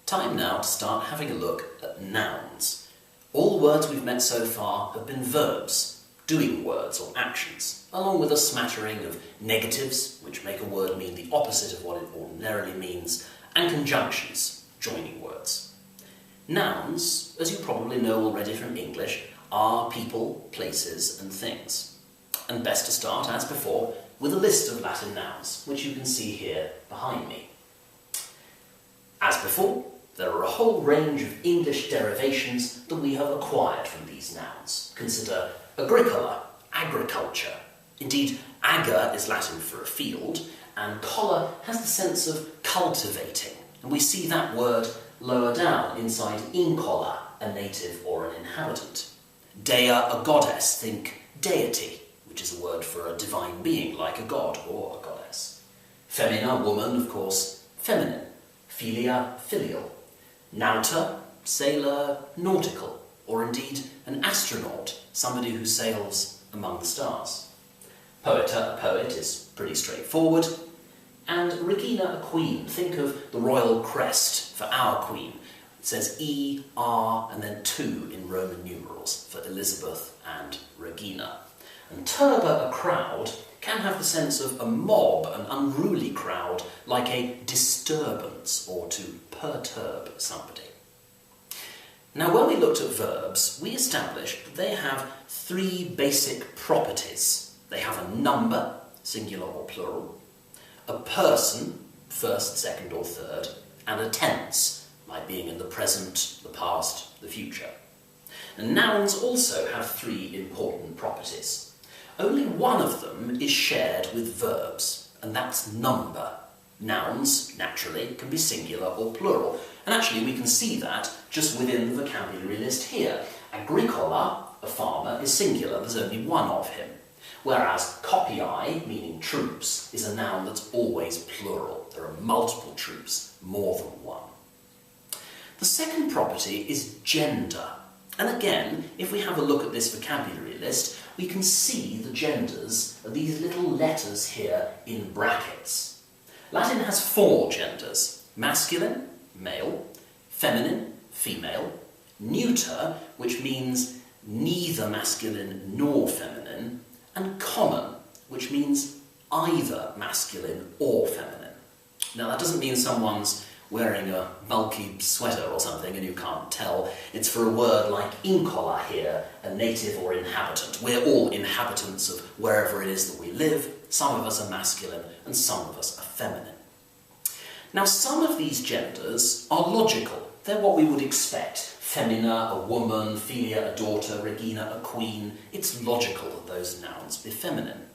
Time now to start having a look at nouns. All the words we've met so far have been verbs, doing words or actions, along with a smattering of negatives, which make a word mean the opposite of what it ordinarily means, and conjunctions, joining words. Nouns, as you probably know already from English, are people, places and things. And best to start, as before, with a list of Latin nouns, which you can see here behind me. As before, there are a whole range of English derivations that we have acquired from these nouns. Consider agricola, agriculture. Indeed, ager is Latin for a field, and colla has the sense of cultivating. And we see that word lower down inside incola, a native or an inhabitant. Dea, a goddess, think deity, which is a word for a divine being like a god or a goddess. Femina, woman, of course, feminine. Philia, filial. Nauta, sailor, nautical, or indeed an astronaut, somebody who sails among the stars. Poeta, a poet, is pretty straightforward. And regina, a queen. Think of the royal crest for our queen. It says E, R, and then 2 in Roman numerals for Elizabeth and Regina. And turba, a crowd, can have the sense of a mob, an unruly crowd, like a disturbance or to perturb somebody. Now, when we looked at verbs, we established that they have 3 basic properties. They have a number, singular or plural, a person, first, second or third, and a tense, like being in the present, the past, the future. And nouns also have 3 important properties. Only one of them is shared with verbs, and that's number. Nouns, naturally, can be singular or plural, and actually we can see that just within the vocabulary list here. Agricola, a farmer, is singular, there's only one of him, whereas copiae, meaning troops, is a noun that's always plural. There are multiple troops, more than one. The second property is gender. And again, if we have a look at this vocabulary list, we can see the genders of these little letters here in brackets. Latin has 4 genders: masculine, male, feminine, female, neuter, which means neither masculine nor feminine, and common, which means either masculine or feminine. Now, that doesn't mean someone's wearing a bulky sweater or something and you can't tell. It's for a word like incola here, a native or inhabitant. We're all inhabitants of wherever it is that we live. Some of us are masculine and some of us are feminine. Now, some of these genders are logical. They're what we would expect. Femina, a woman, philia, a daughter, regina, a queen. It's logical that those nouns be feminine.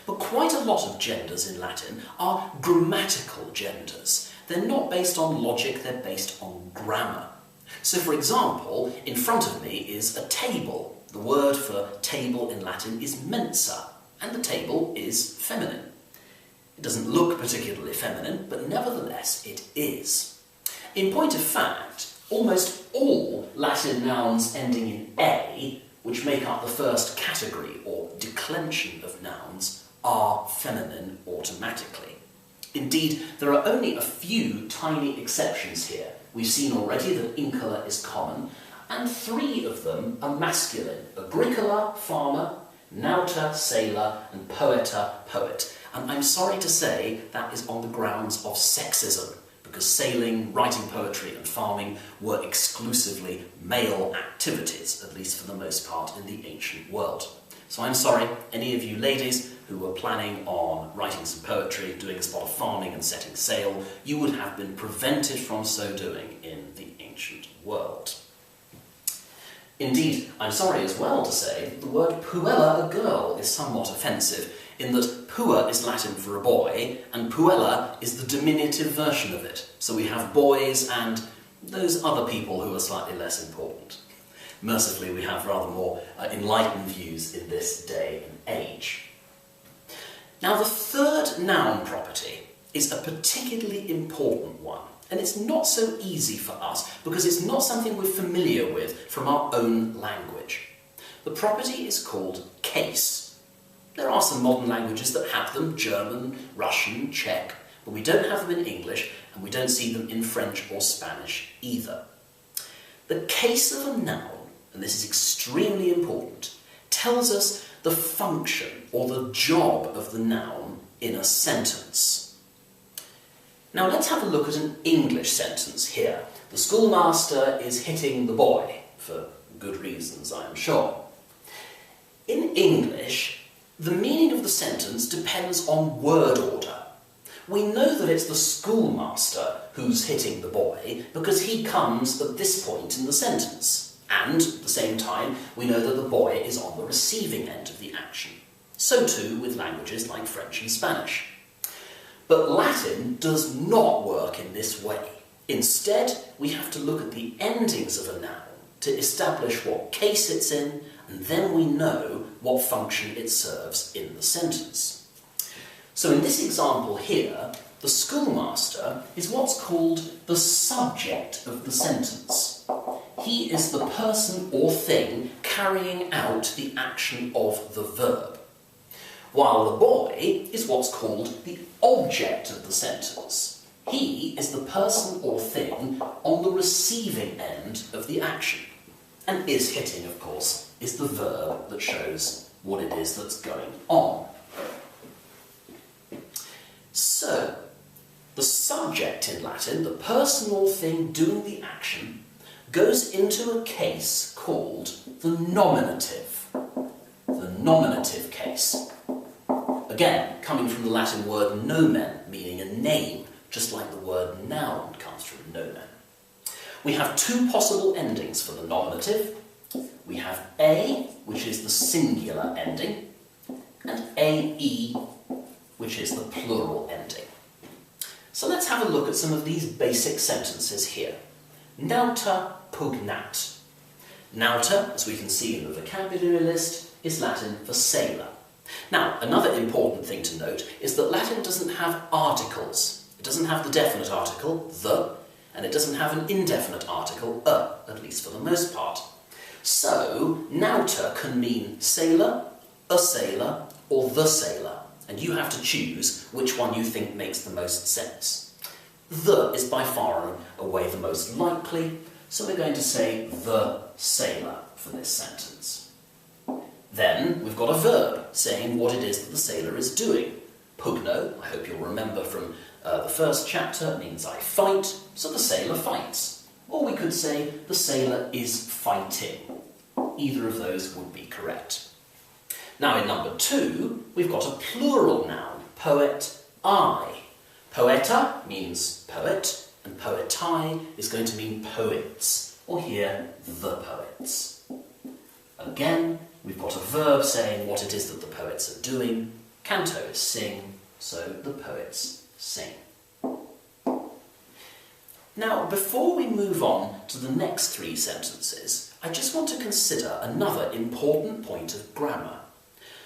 But quite a lot of genders in Latin are grammatical genders. They're not based on logic, they're based on grammar. So, for example, in front of me is a table. The word for table in Latin is mensa, and the table is feminine. It doesn't look particularly feminine, but nevertheless it is. In point of fact, almost all Latin nouns ending in a, which make up the first category or declension of nouns, are feminine automatically. Indeed, there are only a few tiny exceptions here. We've seen already that incola is common, and 3 of them are masculine: agricola, farmer, nauta, sailor, and poeta, poet. And I'm sorry to say that is on the grounds of sexism, because sailing, writing poetry, and farming were exclusively male activities, at least for the most part in the ancient world. So I'm sorry, any of you ladies who were planning on writing some poetry, doing a spot of farming and setting sail, you would have been prevented from so doing in the ancient world. Indeed, I'm sorry as well to say that the word puella, a girl, is somewhat offensive, in that pua is Latin for a boy, and puella is the diminutive version of it. So we have boys and those other people who are slightly less important. Mercifully, we have rather more enlightened views in this day and age. Now, the third noun property is a particularly important one, and it's not so easy for us because it's not something we're familiar with from our own language. The property is called case. There are some modern languages that have them: German, Russian, Czech, but we don't have them in English, and we don't see them in French or Spanish either. The case of a noun, and this is extremely important, tells us the function or the job of the noun in a sentence. Now let's have a look at an English sentence here. The schoolmaster is hitting the boy, for good reasons, I am sure. In English, the meaning of the sentence depends on word order. We know that it's the schoolmaster who's hitting the boy because he comes at this point in the sentence. And, at the same time, we know that the boy is on the receiving end of the action. So too with languages like French and Spanish. But Latin does not work in this way. Instead, we have to look at the endings of a noun to establish what case it's in, and then we know what function it serves in the sentence. So in this example here, the schoolmaster is what's called the subject of the sentence. He is the person or thing carrying out the action of the verb, while the boy is what's called the object of the sentence. He is the person or thing on the receiving end of the action. And is hitting, of course, is the verb that shows what it is that's going on. So, the subject in Latin, the person or thing doing the action, goes into a case called the nominative. The nominative case. Again, coming from the Latin word nomen, meaning a name, just like the word noun comes from nomen. We have two possible endings for the nominative. We have a, which is the singular ending, and ae, which is the plural ending. So let's have a look at some of these basic sentences here. Nauta pugnat. Nauta, as we can see in the vocabulary list, is Latin for sailor. Now, another important thing to note is that Latin doesn't have articles. It doesn't have the definite article, the, and it doesn't have an indefinite article, at least for the most part. So, nauta can mean sailor, a sailor, or the sailor, and you have to choose which one you think makes the most sense. The is by far and away the most likely, so we're going to say the sailor for this sentence. Then we've got a verb saying what it is that the sailor is doing. Pugno, I hope you'll remember from the first chapter, means I fight, so the sailor fights. Or we could say the sailor is fighting. Either of those would be correct. Now in number 2, we've got a plural noun, poet, I. Poeta means poet, and poetai is going to mean poets, or here, the poets. Again, we've got a verb saying what it is that the poets are doing. Canto is sing, so the poets sing. Now, before we move on to the next 3 sentences, I just want to consider another important point of grammar.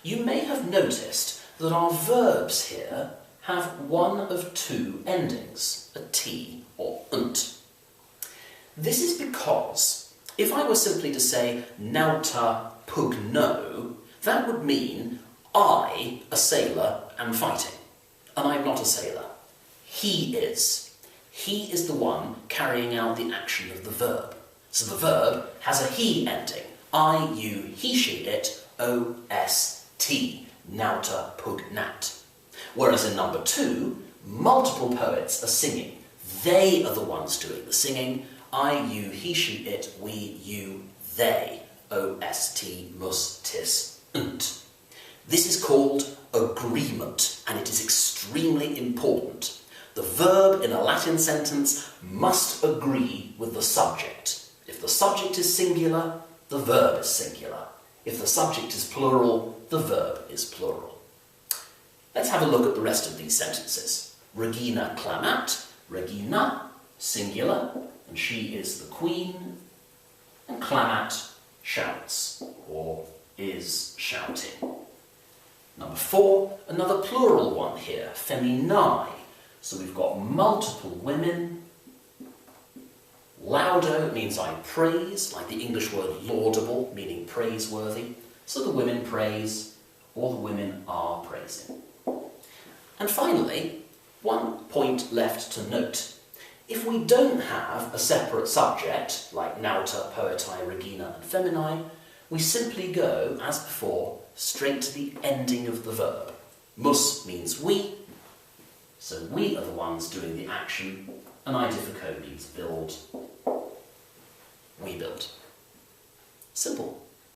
You may have noticed that our verbs here have one of 2 endings, a t or unt. This is because if I were simply to say nauta pugno, that would mean I, a sailor, am fighting. And I'm not a sailor. He is. He is the one carrying out the action of the verb. So the verb has a he ending. I, you, he, she, it, o-s-t, nauta pugnat. Whereas in number 2, multiple poets are singing. They are the ones doing the singing. I, you, he, she, it, we, you, they. O-s-t, mus, tis, unt. This is called agreement, and it is extremely important. The verb in a Latin sentence must agree with the subject. If the subject is singular, the verb is singular. If the subject is plural, the verb is plural. Let's have a look at the rest of these sentences. Regina clamat, Regina, singular, and she is the queen, and clamat, shouts, or is shouting. Number 4, another plural one here, feminae. So we've got multiple women. Laudo means I praise, like the English word laudable, meaning praiseworthy. So the women praise, or the women are praising. And finally, one point left to note. If we don't have a separate subject, like nauta, poetae, regina and feminae, we simply go, as before, straight to the ending of the verb. Mus means we, so we are the ones doing the action, and eidephiko means build. We build. Simple.